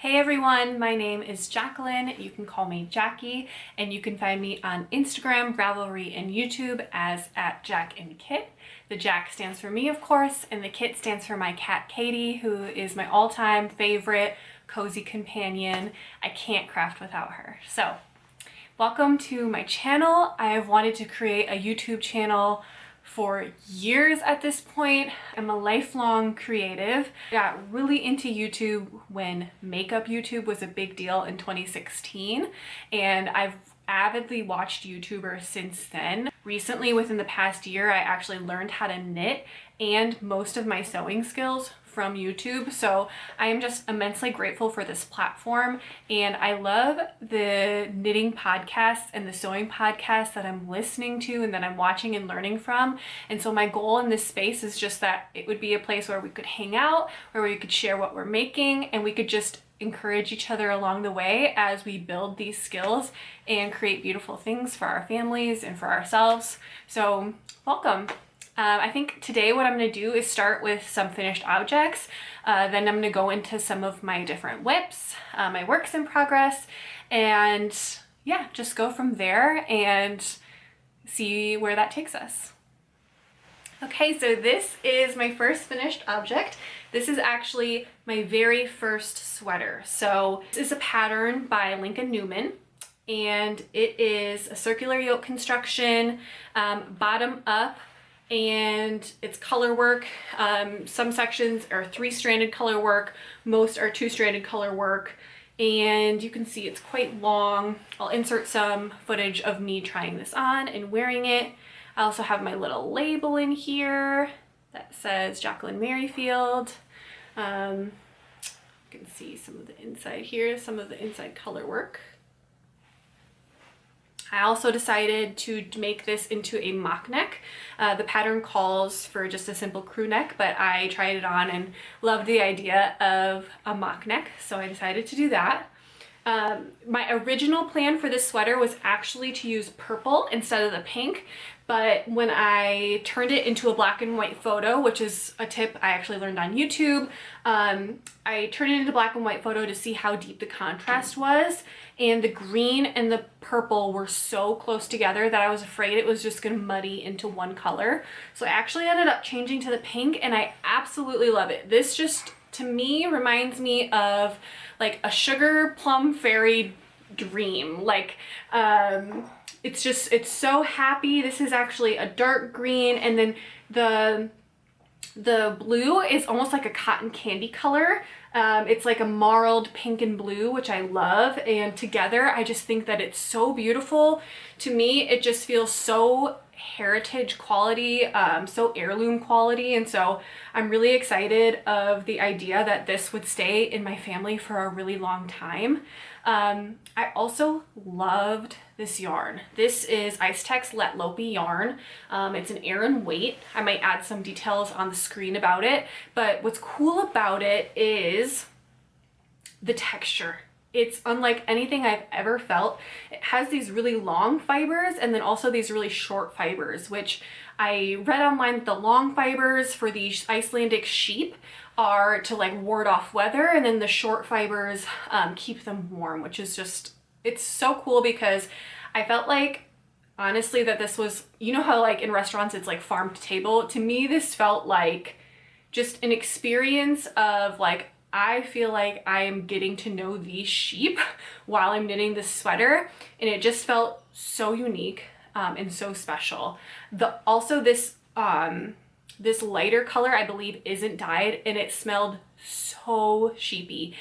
Hey everyone, my name is Jacqueline. You can call me Jackie, and you can find me on Instagram, Ravelry, and YouTube as @JacqandKit. The Jack stands for me, of course, and the Kit stands for my cat Katie, who is my all-time favorite cozy companion. I can't craft without her. So, welcome to my channel. I have wanted to create a YouTube channel for years at this point. I'm a lifelong creative. I got really into YouTube when makeup YouTube was a big deal in 2016, and I've avidly watched YouTubers since then. Recently, within the past year, I actually learned how to knit and most of my sewing skills from YouTube. So I am just immensely grateful for this platform, and I love the knitting podcasts and the sewing podcasts that I'm listening to and that I'm watching and learning from. And so my goal in this space is just that it would be a place where we could hang out, where we could share what we're making, and we could just encourage each other along the way as we build these skills and create beautiful things for our families and for ourselves. So welcome. I think today what I'm going to do is start with some finished objects. Then I'm going to go into some of my different whips, my works in progress, and yeah, just go from there and see where that takes us. Okay, so this is my first finished object. This is actually my very first sweater. So this is a pattern by Lincoln Newman, and it is a circular yoke construction, bottom up, and it's color work. Some sections are 3-stranded color work, most are 2-stranded color work, and you can see it's quite long. I'll insert some footage of me trying this on and wearing it. I also have my little label in here that says Jacqueline Merrifield. You can see some of the inside here, some of the inside color work. I also decided to make this into a mock neck. The pattern calls for just a simple crew neck, but I tried it on and loved the idea of a mock neck, so I decided to do that. My original plan for this sweater was actually to use purple instead of the pink, but when I turned it into a black and white photo, which is a tip I actually learned on YouTube, I turned it into black and white photo to see how deep the contrast was, and the green and the purple were so close together that I was afraid it was just gonna muddy into one color. So I actually ended up changing to the pink, and I absolutely love it. This just, to me, reminds me of like a sugar plum fairy dream. Like, it's so happy. This is actually a dark green, and then the blue is almost like a cotton candy color. It's like a marled pink and blue, which I love, and together I just think that it's so beautiful. To me, it just feels so heritage quality, so heirloom quality, and so I'm really excited of the idea that this would stay in my family for a really long time. I also loved this yarn. This is Ice-Tex Let Lopey yarn. It's an Aran weight. I might add some details on the screen about it, but what's cool about it is the texture. It's unlike anything I've ever felt. It has these really long fibers and then also these really short fibers, which I read online that the long fibers for these Icelandic sheep are to like ward off weather, and then the short fibers keep them warm, which is just, it's so cool because I felt like, honestly, that this was, you know how like in restaurants it's like farm to table? To me, this felt like just an experience of like, I feel like I am getting to know these sheep while I'm knitting this sweater, and it just felt so unique and so special. Also this this lighter color, I believe, isn't dyed, and it smelled so sheepy.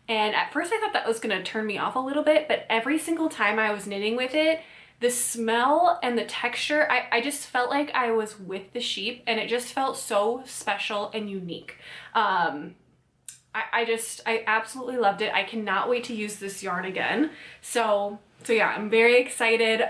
And at first I thought that was gonna turn me off a little bit, but every single time I was knitting with it, the smell and the texture, I just felt like I was with the sheep, and it just felt so special and unique. I absolutely loved it. I cannot wait to use this yarn again. So yeah, I'm very excited.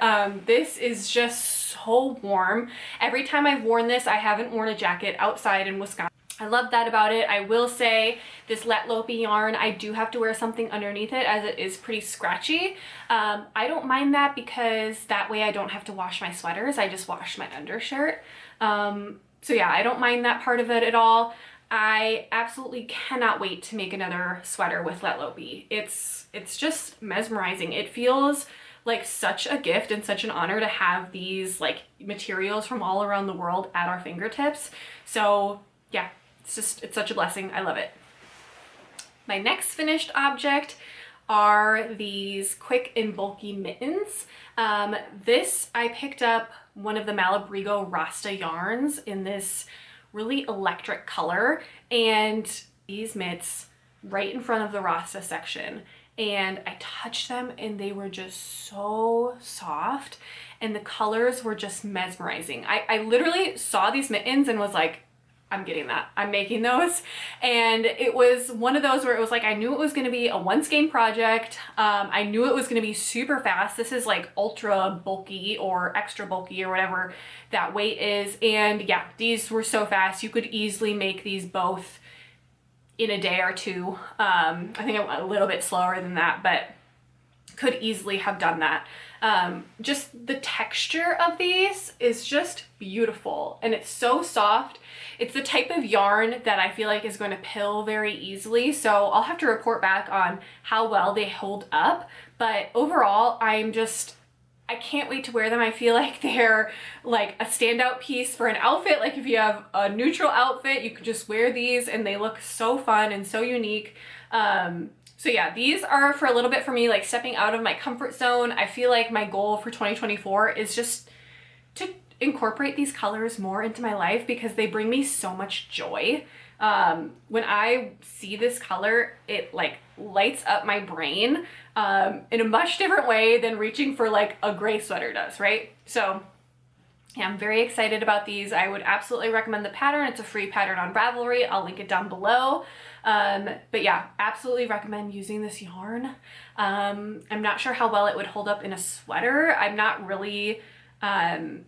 This is just so warm. Every time I've worn this, I haven't worn a jacket outside in Wisconsin. I love that about it. I will say this Let Lopey yarn, I do have to wear something underneath it as it is pretty scratchy. I don't mind that because that way I don't have to wash my sweaters. I just wash my undershirt. So yeah, I don't mind that part of it at all. I absolutely cannot wait to make another sweater with Let Lo Be. It's just mesmerizing. It feels like such a gift and such an honor to have these like materials from all around the world at our fingertips. So yeah, it's such a blessing. I love it. My next finished object are these quick and bulky mittens. This, I picked up one of the Malabrigo Rasta yarns in this really electric color, and these mitts right in front of the Rasta section, and I touched them and they were just so soft and the colors were just mesmerizing. I literally saw these mittens and was like, I'm getting that. I'm making those. And it was one of those where it was like, I knew it was going to be a one skein project. I knew it was going to be super fast. This is like ultra bulky or extra bulky or whatever that weight is. And yeah, these were so fast. You could easily make these both in a day or two. I think I went a little bit slower than that, but could easily have done that. Just the texture of these is just beautiful and it's so soft. It's the type of yarn that I feel like is going to pill very easily. So I'll have to report back on how well they hold up. But overall, I can't wait to wear them. I feel like they're like a standout piece for an outfit. Like if you have a neutral outfit, you could just wear these and they look so fun and so unique. So yeah, these are for a little bit for me, like stepping out of my comfort zone. I feel like my goal for 2024 is just to incorporate these colors more into my life because they bring me so much joy. When I see this color, it like lights up my brain in a much different way than reaching for like a gray sweater does, right? So yeah, I'm very excited about these. I would absolutely recommend the pattern. It's a free pattern on Ravelry. I'll link it down below. But yeah, absolutely recommend using this yarn. I'm not sure how well it would hold up in a sweater. I'm not really wanting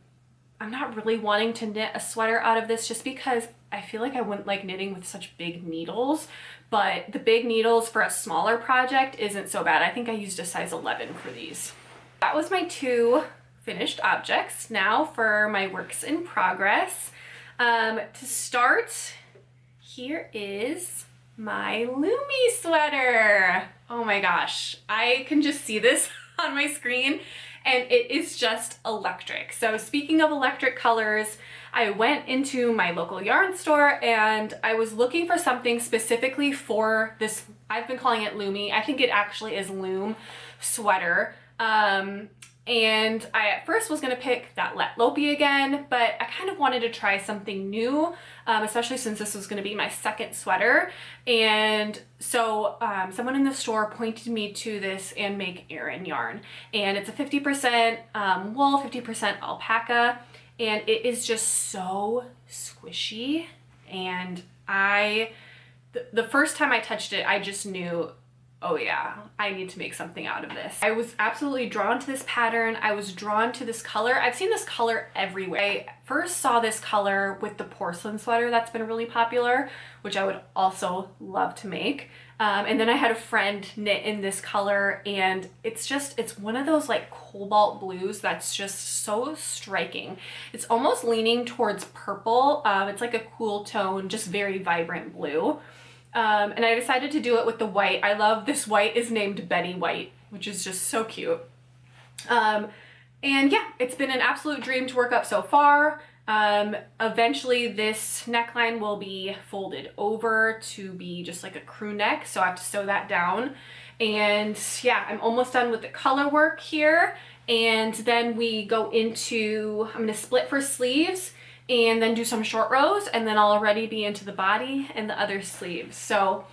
to knit a sweater out of this just because I feel like I wouldn't like knitting with such big needles, but the big needles for a smaller project isn't so bad. I think I used a size 11 for these. That was my 2 finished objects. Now for my works in progress. To start, here is my Lumme sweater. Oh my gosh, I can just see this on my screen and it is just electric. So speaking of electric colors, I went into my local yarn store and I was looking for something specifically for this. I've been calling it Lumme. I think it actually is Loom sweater. And I at first was going to pick that Let Lo Be again, but I kind of wanted to try something new, especially since this was going to be my second sweater. And so someone in the store pointed me to this and Make Erin yarn. And it's a 50% wool, 50% alpaca, and it is just so squishy. And the first time I touched it, I just knew, oh yeah, I need to make something out of this. I was absolutely drawn to this pattern. I was drawn to this color. I've seen this color everywhere. I first saw this color with the porcelain sweater that's been really popular, which I would also love to make. And then I had a friend knit in this color and it's one of those like cobalt blues that's just so striking. It's almost leaning towards purple. It's like a cool tone, just very vibrant blue. And I decided to do it with the white. I love this white is named Betty White, which is just so cute. And yeah, it's been an absolute dream to work up so far. Eventually this neckline will be folded over to be just like a crew neck. So I have to sew that down. And yeah, I'm almost done with the color work here. And then we go into, I'm going to split for sleeves and then do some short rows, and then I'll already be into the body and the other sleeves. So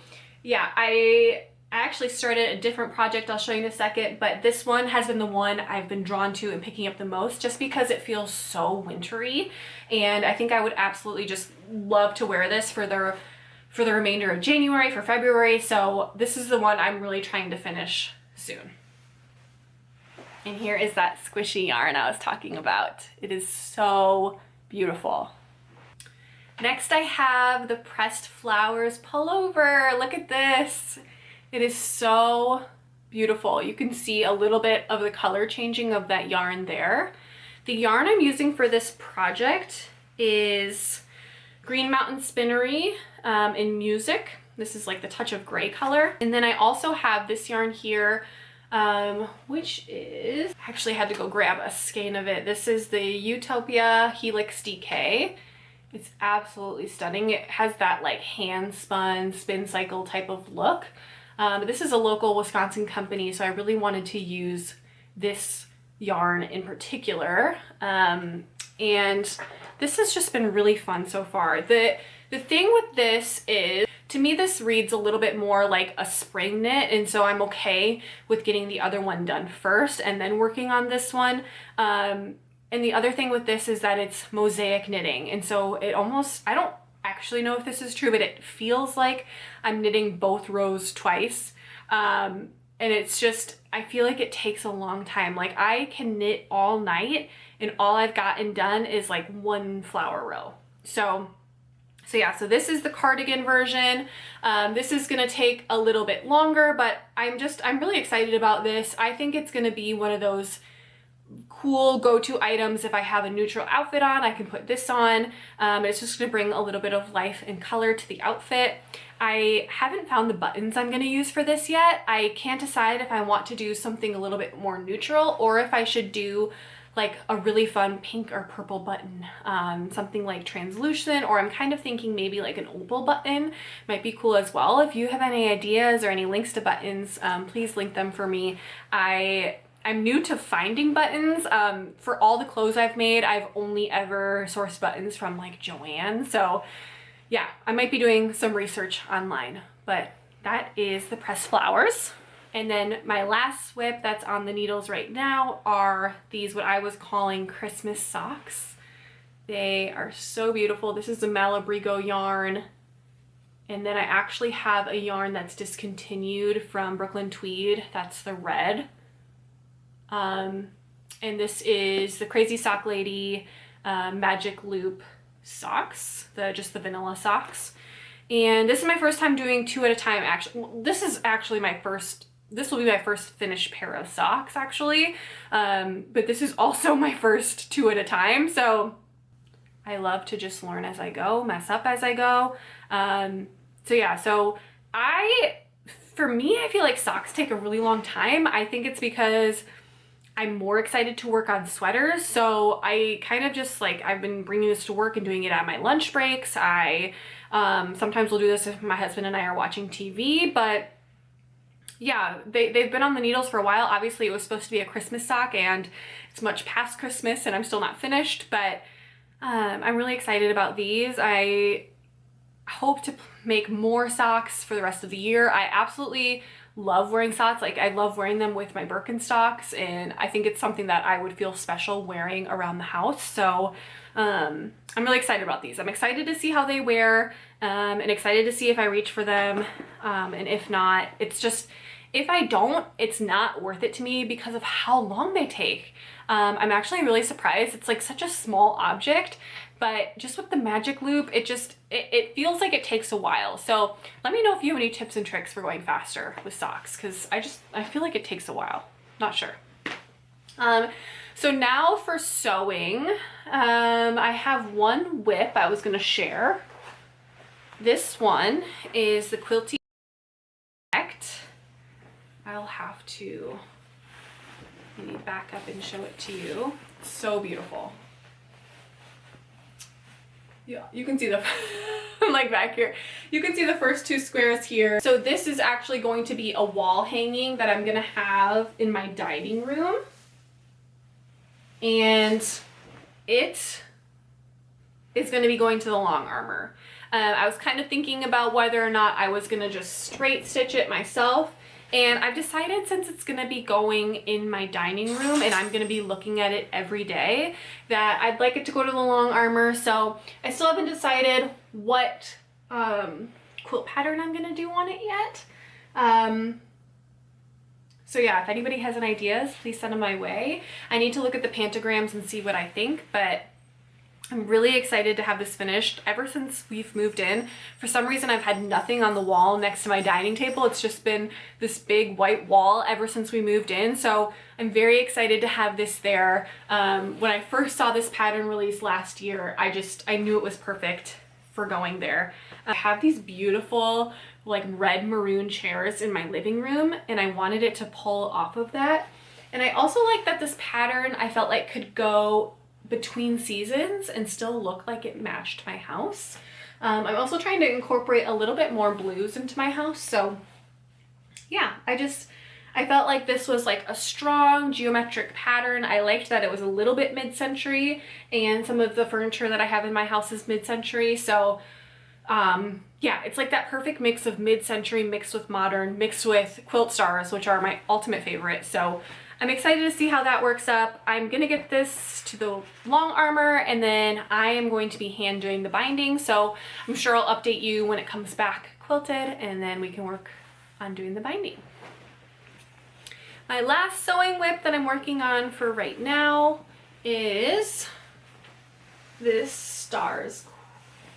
yeah, I actually started a different project I'll show you in a second, but this one has been the one I've been drawn to and picking up the most just because it feels so wintry, and I think I would absolutely just love to wear this for the remainder of January, for February. So this is the one I'm really trying to finish soon. And here is that squishy yarn I was talking about. It is so beautiful. Next I have the Pressed Flowers pullover. Look at this. It is so beautiful. You can see a little bit of the color changing of that yarn there. The yarn I'm using for this project is Green Mountain Spinnery in Music. This is like the touch of gray color. And then I also have this yarn here, which is, I actually had to go grab a skein of it. This is the Utopia Helix DK. It's absolutely stunning. It has that like hand spun spin cycle type of look. This is a local Wisconsin company, so I really wanted to use this yarn in particular. And this has just been really fun so far. The thing with this is, to me, this reads a little bit more like a spring knit, and so I'm okay with getting the other one done first and then working on this one. And the other thing with this is that it's mosaic knitting, and so it almost, I don't actually know if this is true, but it feels like I'm knitting both rows twice. And it's just, I feel like it takes a long time. Like I can knit all night and all I've gotten done is like one flower row. So yeah, so this is the cardigan version. This is gonna take a little bit longer, but I'm really excited about this. I think it's gonna be one of those cool go-to items. If I have a neutral outfit on, I can put this on. It's just gonna bring a little bit of life and color to the outfit. I haven't found the buttons I'm gonna use for this yet. I can't decide if I want to do something a little bit more neutral or if I should do like a really fun pink or purple button, something like translucent, or I'm kind of thinking maybe like an opal button might be cool as well. If you have any ideas or any links to buttons, please link them for me. I'm new to finding buttons. For all the clothes I've made, I've only ever sourced buttons from like Joann. So yeah, I might be doing some research online, but that is the pressed flowers. And then my last whip that's on the needles right now are these, what I was calling Christmas socks. They are so beautiful. This is the Malabrigo yarn. And then I actually have a yarn that's discontinued from Brooklyn Tweed. That's the red. And this is the Crazy Sock Lady Magic Loop socks, just the vanilla socks. And this is my first time doing 2 at a time. Actually, this will be my first finished pair of socks actually. But this is also my first 2 at a time. So I love to just learn as I go, mess up as I go. So yeah, for me, I feel like socks take a really long time. I think it's because I'm more excited to work on sweaters. So I kind of just like, I've been bringing this to work and doing it at my lunch breaks. I sometimes will do this if my husband and I are watching TV, but yeah, they've been on the needles for a while. Obviously it was supposed to be a Christmas sock and it's much past Christmas and I'm still not finished, but I'm really excited about these. I hope to make more socks for the rest of the year. I absolutely love wearing socks. Like I love wearing them with my Birkenstocks, and I think it's something that I would feel special wearing around the house. So I'm really excited about these. I'm excited to see how they wear, and excited to see if I reach for them. And if not, it's just, if I don't, it's not worth it to me because of how long they take. I'm actually really surprised. It's like such a small object, but just with the magic loop, it feels like it takes a while. So let me know if you have any tips and tricks for going faster with socks, because I feel like it takes a while. Not sure. So now for sewing, I have one whip I was gonna share. This one is the Quilty Effect. I'll have to maybe back up and show it to you. It's so beautiful. Yeah, you can see the, I'm like back here. You can see the first 2 squares here. So this is actually going to be a wall hanging that I'm gonna have in my dining room. And it is gonna be going to the long armor. I was kind of thinking about whether or not I was gonna just straight stitch it myself. And I've decided, since it's gonna be going in my dining room and I'm gonna be looking at it every day, that I'd like it to go to the long armor. So I still haven't decided what quilt pattern I'm gonna do on it yet. So yeah, if anybody has any ideas, please send them my way. I need to look at the pantograms and see what I think, but I'm really excited to have this finished. Ever since we've moved in, for some reason I've had nothing on the wall next to my dining table. It's just been this big white wall ever since we moved in. So I'm very excited to have this there. When I first saw this pattern released last year, I knew it was perfect for going there. I have these beautiful like red maroon chairs in my living room, and I wanted it to pull off of that. And I also like that this pattern I felt like could go between seasons and still look like it matched my house. I'm also trying to incorporate a little bit more blues into my house. So yeah, I felt like this was like a strong geometric pattern. I liked that it was a little bit mid-century, and some of the furniture that I have in my house is mid-century. So yeah, it's like that perfect mix of mid-century mixed with modern, mixed with quilt stars, which are my ultimate favorite. So I'm excited to see how that works up. I'm gonna get this to the long armor, and then I am going to be hand doing the binding. So I'm sure I'll update you when it comes back quilted, and then we can work on doing the binding. My last sewing whip that I'm working on for right now is this stars.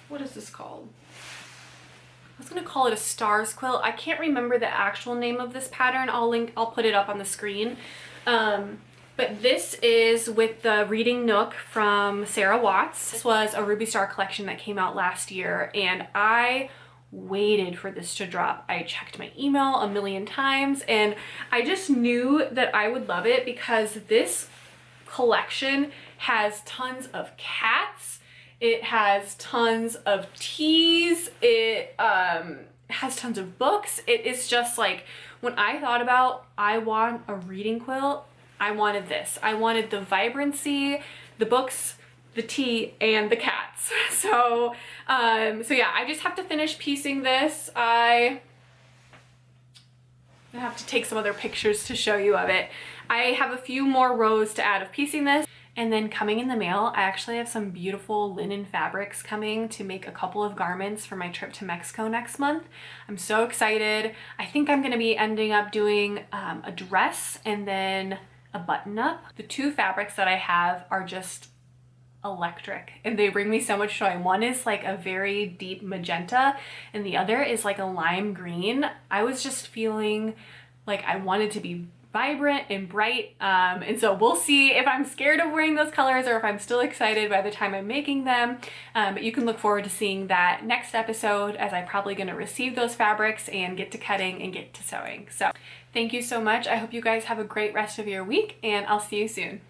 What is this called? I was gonna call it a stars quilt. I can't remember the actual name of this pattern. I'll put it up on the screen. But this is with the Reading Nook from Sarah Watts. This was a Ruby Star collection that came out last year, and I waited for this to drop. I checked my email a million times, and I just knew that I would love it because this collection has tons of cats. It has tons of teas. It has tons of books. It is just like, when I thought about, I want a reading quilt, I wanted this. I wanted the vibrancy, the books, the tea, and the cats. So, so yeah, I just have to finish piecing this. I have to take some other pictures to show you of it. I have a few more rows to add of piecing this. And then coming in the mail, I actually have some beautiful linen fabrics coming to make a couple of garments for my trip to Mexico next month. I'm so excited. I think I'm gonna be ending up doing a dress and then a button-up. The two fabrics that I have are just electric, and they bring me so much joy. One is like a very deep magenta, and the other is like a lime green. I was just feeling like I wanted to be vibrant and bright, and so we'll see if I'm scared of wearing those colors or if I'm still excited by the time I'm making them, but you can look forward to seeing that next episode, as I'm probably going to receive those fabrics and get to cutting and get to sewing. So thank you so much. I hope you guys have a great rest of your week, and I'll see you soon.